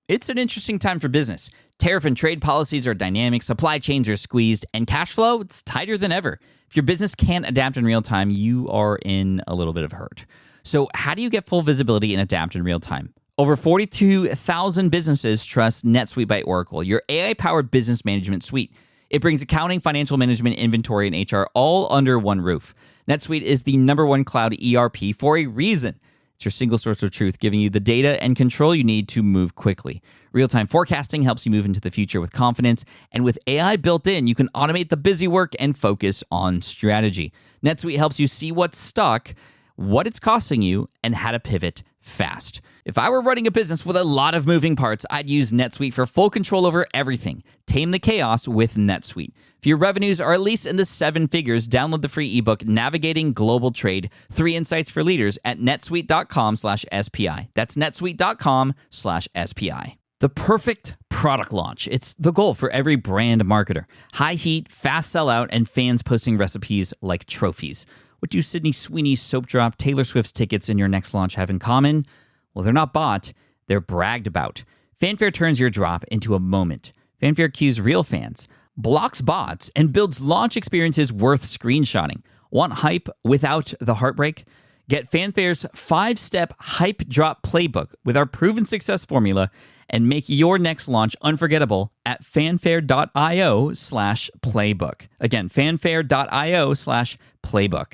It's an interesting time for business. Tariff and trade policies are dynamic, supply chains are squeezed, and cash flow, it's tighter than ever. If your business can't adapt in real time, you are in a little bit of hurt. So how do you get full visibility and adapt in real time? Over 42,000 businesses trust NetSuite by Oracle, your AI-powered business management suite. It brings accounting, financial management, inventory, and HR all under one roof. NetSuite is the #1 cloud ERP for a reason. It's your single source of truth, giving you the data and control you need to move quickly. Real-time forecasting helps you move into the future with confidence, and with AI built in, you can automate the busy work and focus on strategy. NetSuite helps you see what's stuck, what it's costing you, and how to pivot fast. If I were running a business with a lot of moving parts, I'd use NetSuite for full control over everything. Tame the chaos with NetSuite. If your revenues are at least in the 7 figures, download the free ebook, Navigating Global Trade, 3 Insights for Leaders at netsuite.com/SPI. That's netsuite.com/SPI. The perfect product launch. It's the goal for every brand marketer. High heat, fast sellout, and fans posting recipes like trophies. What do Sydney Sweeney's soap drop, Taylor Swift's tickets, and your next launch have in common? Well, they're not bought, they're bragged about. Fanfare turns your drop into a moment. Fanfare cues real fans, blocks bots, and builds launch experiences worth screenshotting. Want hype without the heartbreak? Get Fanfare's 5-step hype drop playbook with our proven success formula and make your next launch unforgettable at fanfare.io/playbook. Again, fanfare.io/playbook.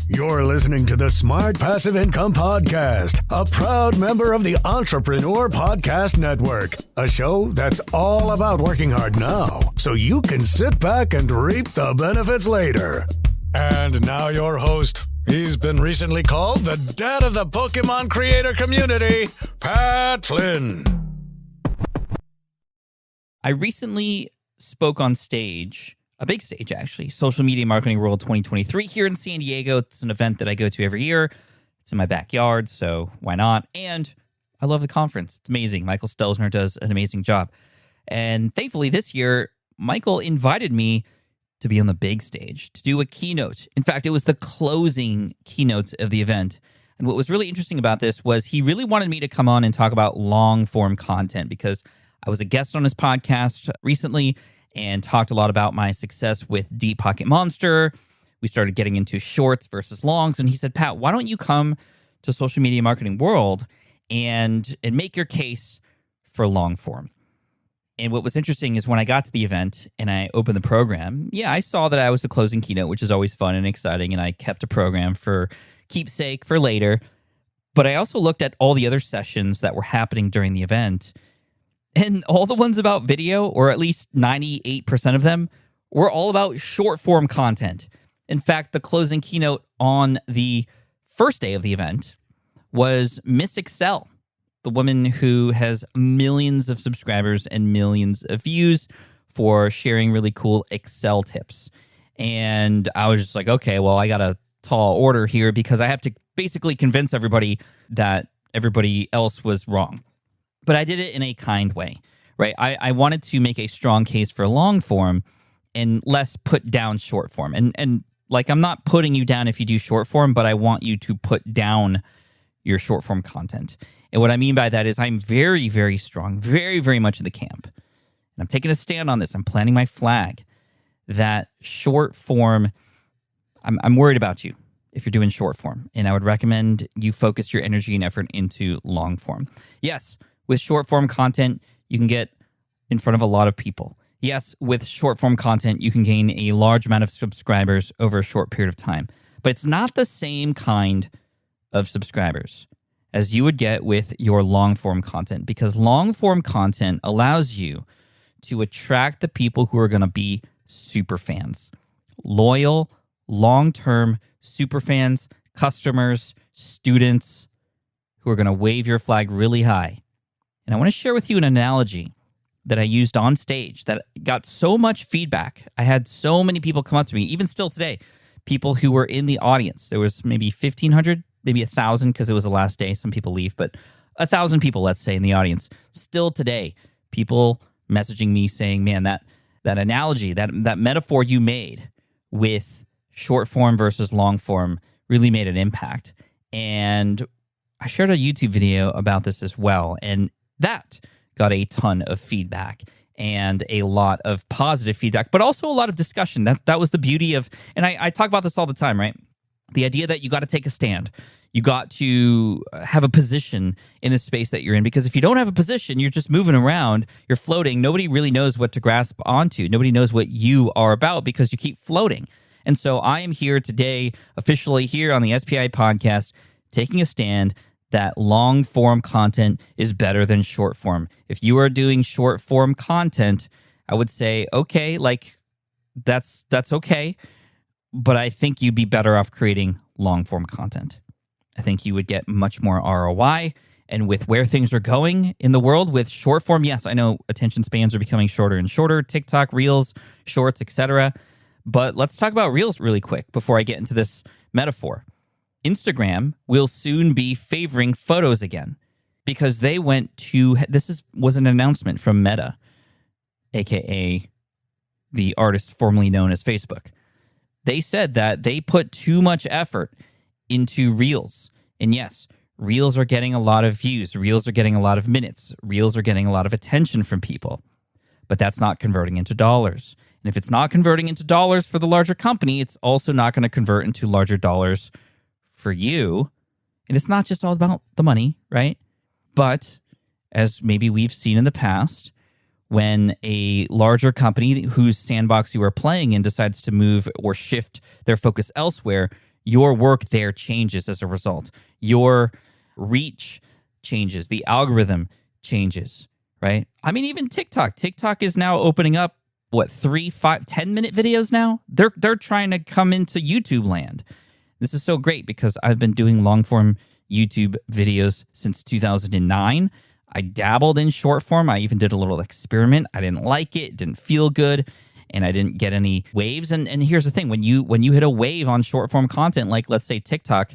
You're listening to the Smart Passive Income Podcast, a proud member of the Entrepreneur Podcast Network, a show that's all about working hard now so you can sit back and reap the benefits later. And now your host. He's been recently called the dad of the Pokemon creator community, Pat Flynn. I recently spoke on stage, a big stage actually, Social Media Marketing World 2023 here in San Diego. It's an event that I go to every year. It's in my backyard, so why not? And I love the conference. It's amazing. Michael Stelzner does an amazing job. And thankfully this year, Michael invited me to be on the big stage, to do a keynote. In fact, it was the closing keynote of the event. And what was really interesting about this was he really wanted me to come on and talk about long-form content because I was a guest on his podcast recently and talked a lot about my success with Deep Pocket Monster. We started getting into shorts versus longs. And he said, Pat, why don't you come to Social Media Marketing World and make your case for long form? And what was interesting is when I got to the event and I opened the program, I saw that I was the closing keynote, which is always fun and exciting, and I kept a program for keepsake for later. But I also looked at all the other sessions that were happening during the event, and all the ones about video, or at least 98% of them, were all about short-form content. In fact, the closing keynote on the first day of the event was Miss Excel, the woman who has millions of subscribers and millions of views for sharing really cool Excel tips. And I was just like, okay, well, I got a tall order here because I have to basically convince everybody that everybody else was wrong. But I did it in a kind way, right? I wanted to make a strong case for long form and less put down short form. And like, I'm not putting you down if you do short form, but I want you to put down your short form content. And what I mean by that is I'm very, very strong, very, very much in the camp. And I'm taking a stand on this. I'm planting my flag that short form, I'm worried about you if you're doing short form. And I would recommend you focus your energy and effort into long form. Yes, with short form content, you can get in front of a lot of people. Yes, with short form content, you can gain a large amount of subscribers over a short period of time. But it's not the same kind of subscribers as you would get with your long-form content, because long-form content allows you to attract the people who are going to be super fans, loyal, long-term super fans, customers, students who are going to wave your flag really high. And I want to share with you an analogy that I used on stage that got so much feedback. I had so many people come up to me, even still today, people who were in the audience. There was maybe 1,500, maybe 1,000 because it was the last day. Some people leave, but 1,000 people, let's say, in the audience. Still today, people messaging me saying, man, that analogy, that metaphor you made with short form versus long form really made an impact. And I shared a YouTube video about this as well, and that got a ton of feedback and a lot of positive feedback, but also a lot of discussion. That was the beauty of, and I talk about this all the time, right? The idea that you got to take a stand. You got to have a position in the space that you're in, because if you don't have a position, you're just moving around, you're floating. Nobody really knows what to grasp onto. Nobody knows what you are about because you keep floating. And so I am here today, officially here on the SPI podcast, taking a stand that long form content is better than short form. If you are doing short form content, I would say, okay, like that's okay. But I think you'd be better off creating long form content. I think you would get much more ROI. And with where things are going in the world with short form, yes, I know attention spans are becoming shorter and shorter, TikTok, Reels, Shorts, etc. But let's talk about Reels really quick before I get into this metaphor. Instagram will soon be favoring photos again because they went to, was an announcement from Meta, aka the artist formerly known as Facebook. They said that they put too much effort into Reels. And yes, Reels are getting a lot of views. Reels are getting a lot of minutes. Reels are getting a lot of attention from people. But that's not converting into dollars. And if it's not converting into dollars for the larger company, it's also not going to convert into larger dollars for you. And it's not just all about the money, right? But as maybe we've seen in the past, when a larger company whose sandbox you are playing in decides to move or shift their focus elsewhere, your work there changes as a result. Your reach changes. The algorithm changes, right? I mean, even TikTok. TikTok is now opening up, 3, 5, 10-minute videos now? They're trying to come into YouTube land. This is so great because I've been doing long-form YouTube videos since 2009. I dabbled in short form. I even did a little experiment. I didn't like it. It didn't feel good. And I didn't get any waves. And here's the thing. When you hit a wave on short form content, like let's say TikTok,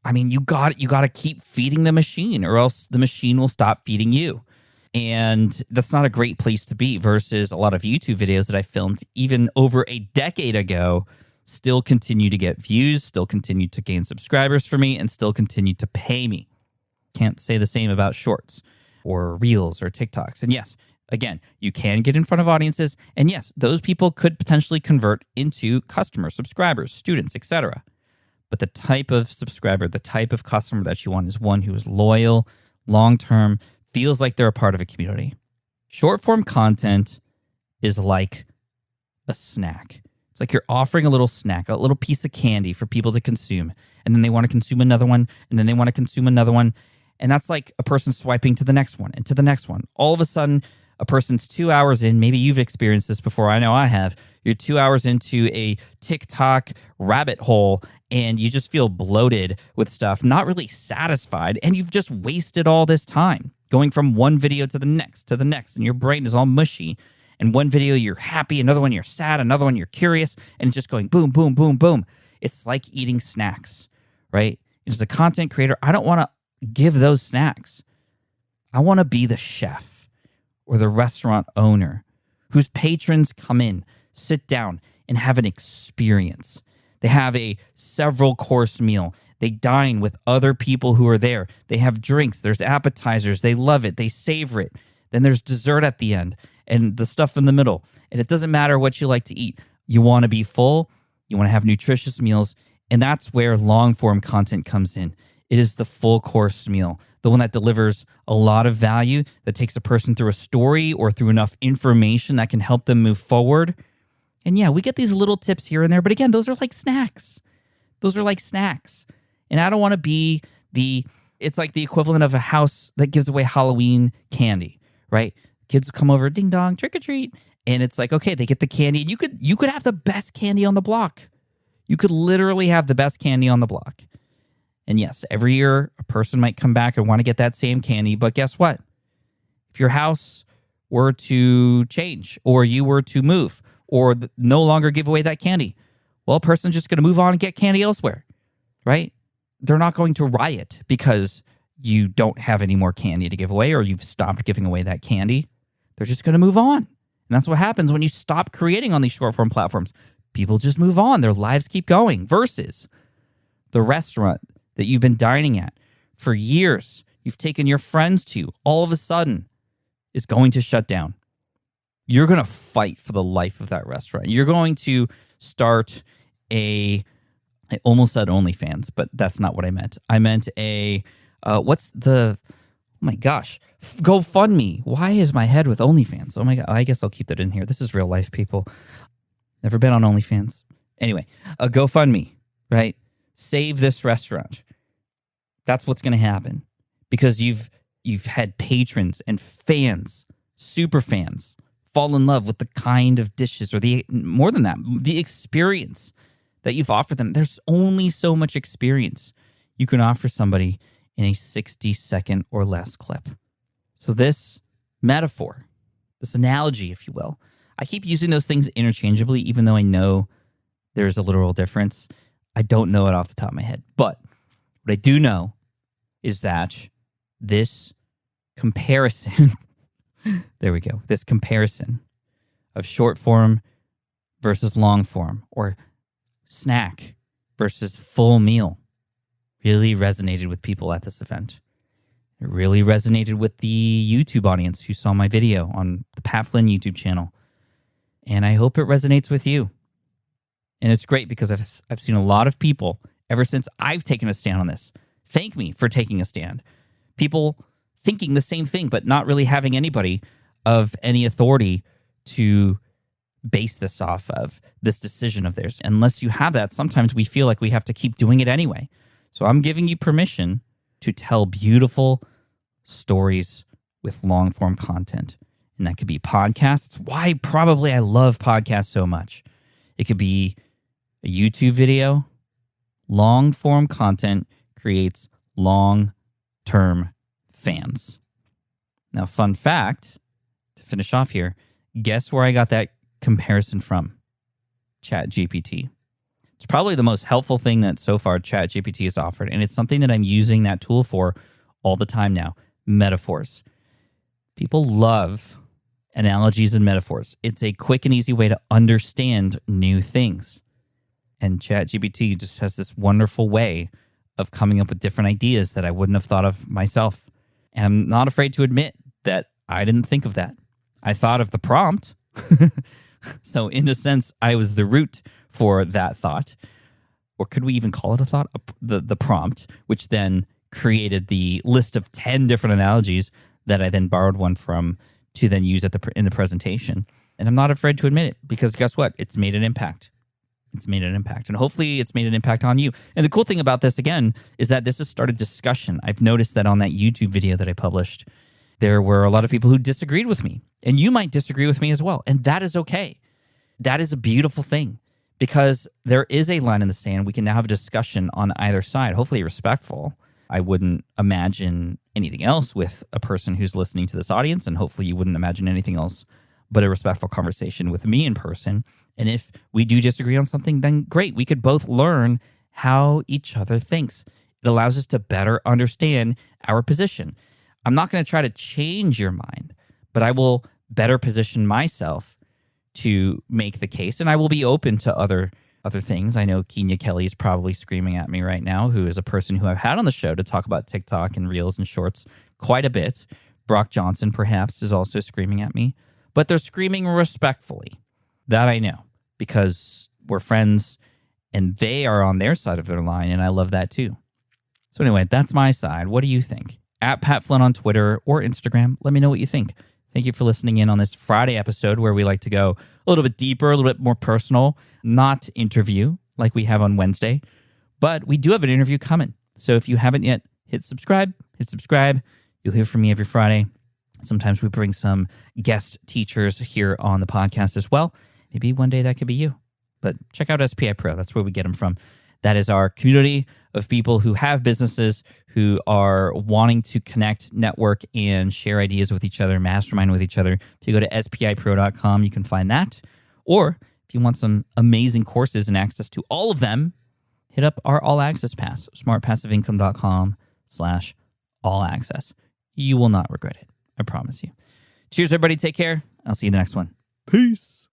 I mean, you got to keep feeding the machine or else the machine will stop feeding you. And that's not a great place to be versus a lot of YouTube videos that I filmed even over a decade ago still continue to get views, still continue to gain subscribers for me, and still continue to pay me. Can't say the same about shorts or Reels or TikToks. And yes, again, you can get in front of audiences. And yes, those people could potentially convert into customers, subscribers, students, etc. But the type of subscriber, the type of customer that you want is one who is loyal, long-term, feels like they're a part of a community. Short-form content is like a snack. It's like you're offering a little snack, a little piece of candy for people to consume. And then they want to consume another one, and then they want to consume another one. And that's like a person swiping to the next one and to the next one. All of a sudden, a person's 2 hours in, maybe you've experienced this before, I know I have, you're 2 hours into a TikTok rabbit hole and you just feel bloated with stuff, not really satisfied, and you've just wasted all this time going from one video to the next, and your brain is all mushy. And one video you're happy, another one you're sad, another one you're curious, and it's just going boom, boom, boom, boom. It's like eating snacks, right? As a content creator, I don't want to give those snacks. I want to be the chef or the restaurant owner whose patrons come in, sit down, and have an experience. They have a several course meal. They dine with other people who are there. They have drinks. There's appetizers. They love it. They savor it. Then there's dessert at the end and the stuff in the middle. And it doesn't matter what you like to eat. You want to be full. You want to have nutritious meals. And that's where long form content comes in. It is the full course meal, the one that delivers a lot of value, that takes a person through a story or through enough information that can help them move forward. And yeah, we get these little tips here and there, but again, those are like snacks. Those are like snacks. And I don't want to be it's like the equivalent of a house that gives away Halloween candy, right? Kids come over, ding dong, trick or treat. And it's like, okay, they get the candy. And you could have the best candy on the block. You could literally have the best candy on the block. And yes, every year a person might come back and want to get that same candy. But guess what? If your house were to change or you were to move or no longer give away that candy, well, a person's just going to move on and get candy elsewhere, right? They're not going to riot because you don't have any more candy to give away or you've stopped giving away that candy. They're just going to move on. And that's what happens when you stop creating on these short form platforms. People just move on. Their lives keep going versus the restaurant that you've been dining at for years, you've taken your friends to, all of a sudden is going to shut down. You're going to fight for the life of that restaurant. You're going to start I almost said OnlyFans, but that's not what I meant. I meant oh my gosh, GoFundMe. Why is my head with OnlyFans? Oh my God, I guess I'll keep that in here. This is real life, people. Never been on OnlyFans. Anyway, a GoFundMe, right? Save this restaurant. That's what's going to happen because you've had patrons and fans, super fans, fall in love with the kind of dishes or more than that, the experience that you've offered them. There's only so much experience you can offer somebody in a 60-second or less clip. So this metaphor, this analogy, if you will, I keep using those things interchangeably, even though I know there's a literal difference. I don't know it off the top of my head. But what I do know is that this comparison, there we go, this comparison of short form versus long form or snack versus full meal really resonated with people at this event. It really resonated with the YouTube audience who saw my video on the Pat Flynn YouTube channel. And I hope it resonates with you. And it's great because I've seen a lot of people, ever since I've taken a stand on this, thank me for taking a stand. People thinking the same thing, but not really having anybody of any authority to base this off of, this decision of theirs. Unless you have that, sometimes we feel like we have to keep doing it anyway. So I'm giving you permission to tell beautiful stories with long-form content. And that could be podcasts. Why probably I love podcasts so much. It could be a YouTube video. Long-form content creates long-term fans. Now, fun fact, to finish off here, guess where I got that comparison from? ChatGPT. It's probably the most helpful thing that so far ChatGPT has offered, and it's something that I'm using that tool for all the time now. Metaphors. People love analogies and metaphors. It's a quick and easy way to understand new things. And ChatGPT just has this wonderful way of coming up with different ideas that I wouldn't have thought of myself. And I'm not afraid to admit that I didn't think of that. I thought of the prompt. So in a sense, I was the root for that thought. Or could we even call it a thought? The prompt, which then created the list of 10 different analogies that I then borrowed one from to then use in the presentation. And I'm not afraid to admit it because guess what? It's made an impact. It's made an impact. And hopefully it's made an impact on you. And the cool thing about this, again, is that this has started discussion. I've noticed that on that YouTube video that I published, there were a lot of people who disagreed with me. And you might disagree with me as well. And that is okay. That is a beautiful thing because there is a line in the sand. We can now have a discussion on either side, hopefully respectful. I wouldn't imagine anything else with a person who's listening to this audience, and hopefully you wouldn't imagine anything else but a respectful conversation with me in person. And if we do disagree on something, then great. We could both learn how each other thinks. It allows us to better understand our position. I'm not going to try to change your mind, but I will better position myself to make the case, and I will be open to other things. I know Kenya Kelly is probably screaming at me right now, who is a person who I've had on the show to talk about TikTok and Reels and Shorts quite a bit. Brock Johnson, perhaps, is also screaming at me, but they're screaming respectfully. That I know, because we're friends, and they are on their side of their line, and I love that too. So anyway, that's my side. What do you think? At Pat Flynn on Twitter or Instagram, let me know what you think. Thank you for listening in on this Friday episode where we like to go a little bit deeper, a little bit more personal, not interview like we have on Wednesday, but we do have an interview coming. So if you haven't yet, hit subscribe. You'll hear from me every Friday. Sometimes we bring some guest teachers here on the podcast as well. Maybe one day that could be you. But check out SPI Pro. That's where we get them from. That is our community of people who have businesses, who are wanting to connect, network, and share ideas with each other, mastermind with each other. If you go to spipro.com, you can find that. Or if you want some amazing courses and access to all of them, hit up our All Access Pass, smartpassiveincome.com/all access. You will not regret it. I promise you. Cheers, everybody. Take care. I'll see you in the next one. Peace.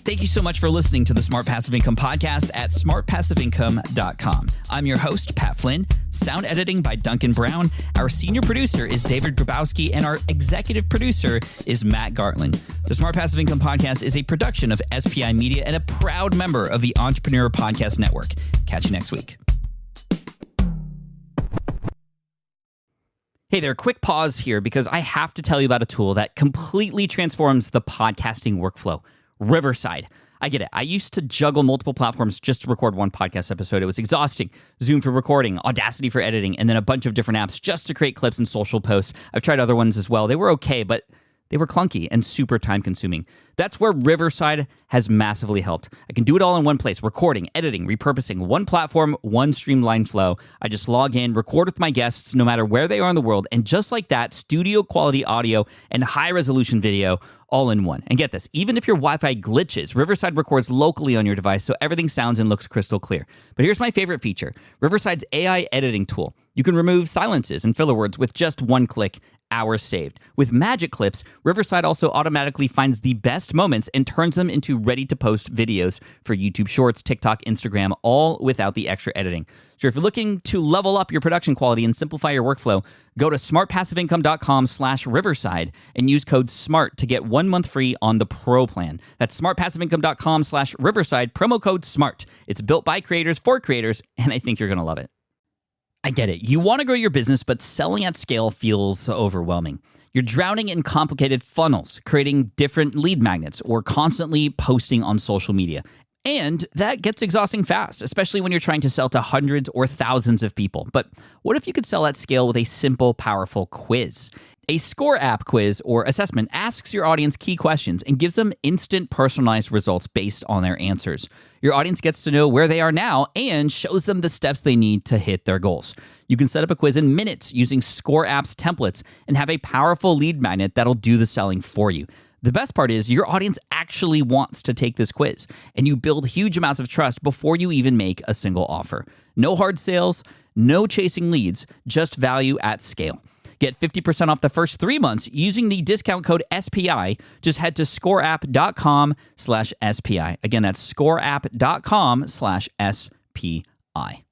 Thank you so much for listening to the Smart Passive Income podcast at smartpassiveincome.com. I'm your host, Pat Flynn. Sound editing by Duncan Brown. Our senior producer is David Grabowski, and our executive producer is Matt Gartland. The Smart Passive Income podcast is a production of SPI Media and a proud member of the Entrepreneur Podcast Network. Catch you next week. Hey there, quick pause here because I have to tell you about a tool that completely transforms the podcasting workflow. Riverside. I get it. I used to juggle multiple platforms just to record one podcast episode. It was exhausting. Zoom for recording, Audacity for editing, and then a bunch of different apps just to create clips and social posts. I've tried other ones as well. They were okay, but they were clunky and super time-consuming. That's where Riverside has massively helped. I can do it all in one place: recording, editing, repurposing, one platform, one streamlined flow. I just log in, record with my guests no matter where they are in the world, and just like that, studio-quality audio and high-resolution video all in one. And get this, even if your Wi-Fi glitches, Riverside records locally on your device so everything sounds and looks crystal clear. But here's my favorite feature: Riverside's AI editing tool. You can remove silences and filler words with just one click. Hours saved. With Magic Clips, Riverside also automatically finds the best moments and turns them into ready-to-post videos for YouTube Shorts, TikTok, Instagram, all without the extra editing. So if you're looking to level up your production quality and simplify your workflow, go to smartpassiveincome.com/Riverside and use code SMART to get 1 month free on the Pro plan. That's smartpassiveincome.com/Riverside, promo code SMART. It's built by creators for creators, and I think you're going to love it. I get it. You want to grow your business, but selling at scale feels overwhelming. You're drowning in complicated funnels, creating different lead magnets, or constantly posting on social media. And that gets exhausting fast, especially when you're trying to sell to hundreds or thousands of people. But what if you could sell at scale with a simple, powerful quiz? A score app quiz or assessment asks your audience key questions and gives them instant personalized results based on their answers. Your audience gets to know where they are now and shows them the steps they need to hit their goals. You can set up a quiz in minutes using Score App's templates and have a powerful lead magnet that'll do the selling for you. The best part is your audience actually wants to take this quiz, and you build huge amounts of trust before you even make a single offer. No hard sales, no chasing leads, just value at scale. Get 50% off the first 3 months using the discount code SPI. Just head to scoreapp.com/SPI. Again, that's scoreapp.com/SPI.